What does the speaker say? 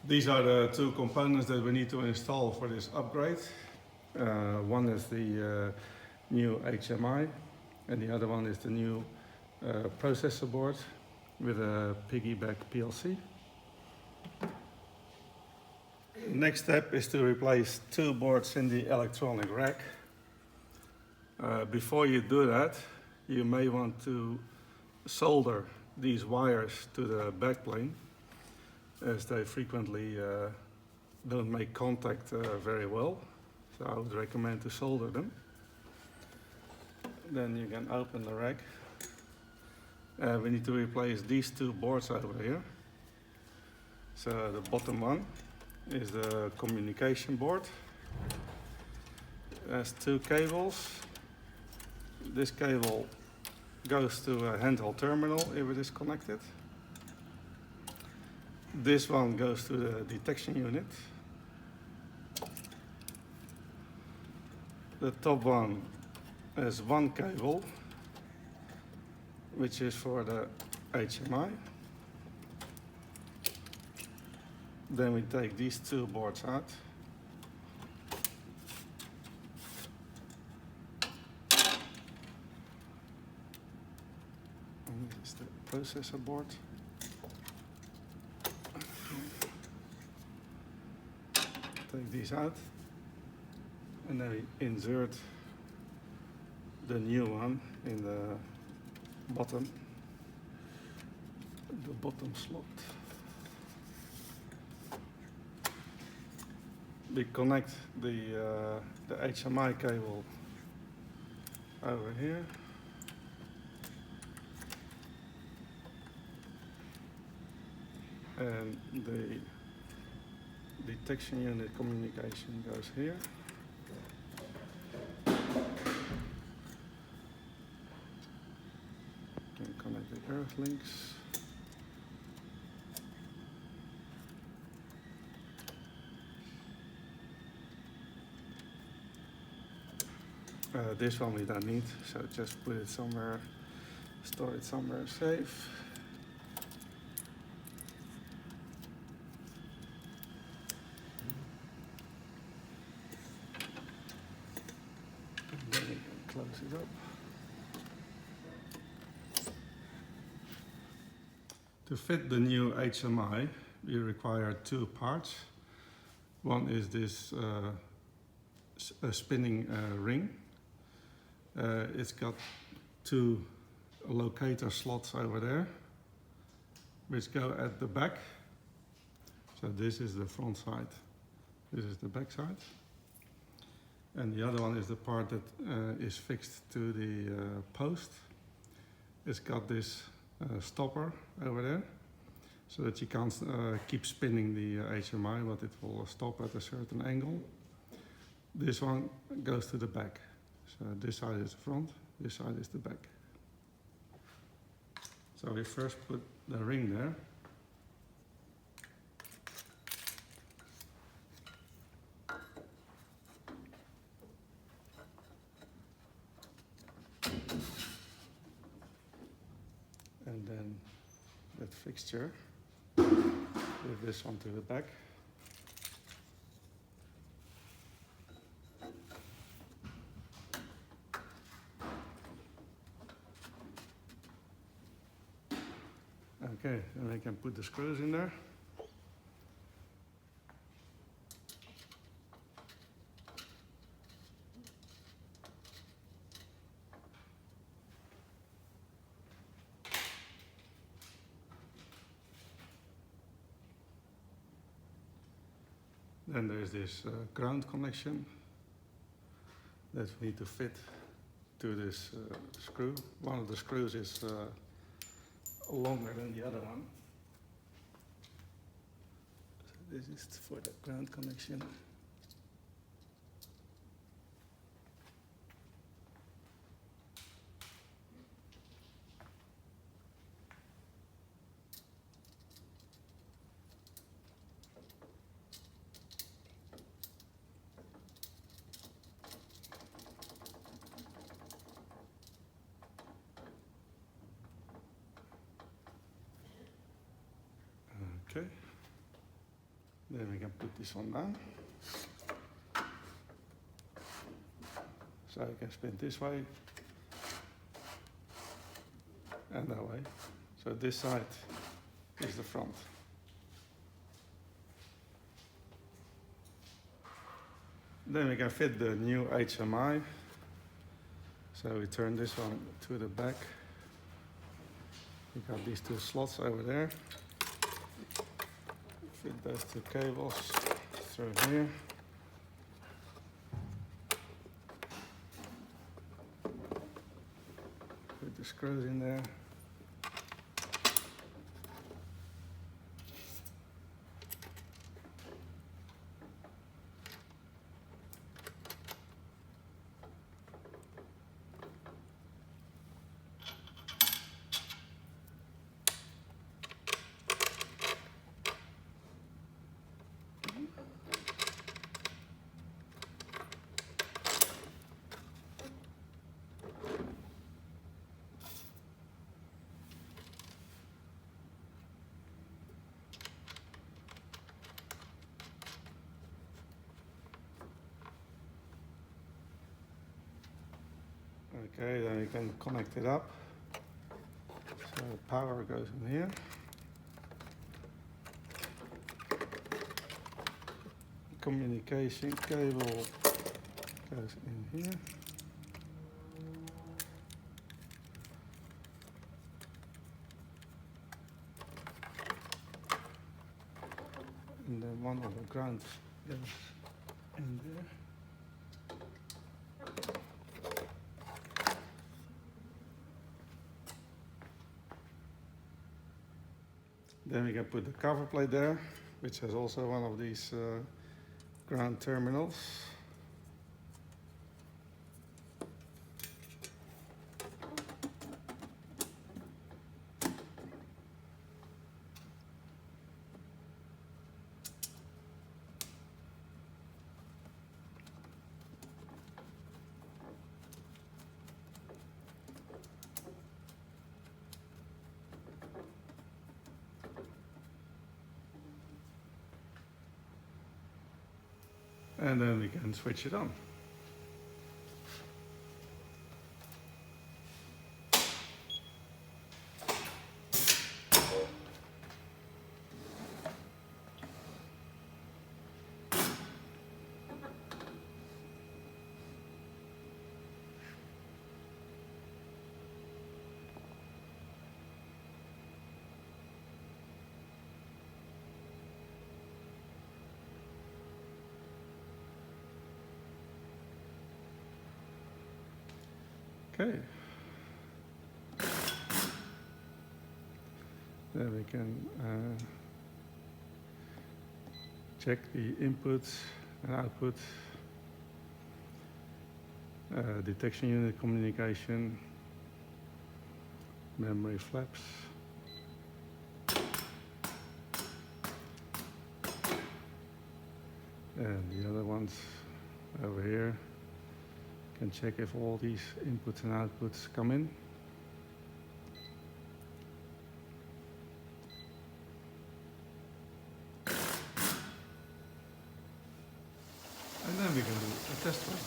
These are the two components that we need to install for this upgrade. One is the new HMI and the other one is the new processor board with a piggyback PLC. Next step is to replace two boards in the electronic rack. Before you do that, you may want to solder these wires to the backplane, as they frequently don't make contact very well. So I would recommend to solder them. Then you can open the rack. We need to replace these two boards over here. So the bottom one is the communication board. It has two cables. This cable goes to a handheld terminal if it is connected. This one goes to the detection unit. The top one has one cable, which is for the HMI. Then we take these two boards out. And this is the processor board. Take these out. And then we insert the new one in the bottom slot. We connect the HMI cable over here. And the detection unit communication goes here. Can connect the earth links. This one we don't need, so just put it somewhere, store it somewhere safe. And then we can close it up. To fit the new HMI, we require two parts. One is this spinning ring. It's got two locator slots over there, which go at the back. So this is the front side, this is the back side. And the other one is the part that is fixed to the post. It's got this stopper over there, so that you can't keep spinning the HMI, but it will stop at a certain angle. This one goes to the back. So this side is the front, this side is the back. So we first put the ring there. And then that fixture with this one to the back. Okay, and I can put the screws in there. Then there's this ground connection that we need to fit to this screw. One of the screws is longer than the other one. So this is for the ground connection. Okay. Then we can put this one down. So you can spin this way and that way. So this side is the front. Then we can fit the new HMI. So we turn this one to the back. We got these two slots over there. Fit those two cables through here. Put the screws in there. Okay, then we can connect it up. So the power goes in here. Communication cable goes in here. And then one of the ground goes in there. Then we can put the cover plate there, which has also one of these ground terminals. And then we can switch it on. Okay. Then we can check the inputs and output, detection unit communication, memory flaps. And the other ones over here. Can check if all these inputs and outputs come in. And then we can do a test run.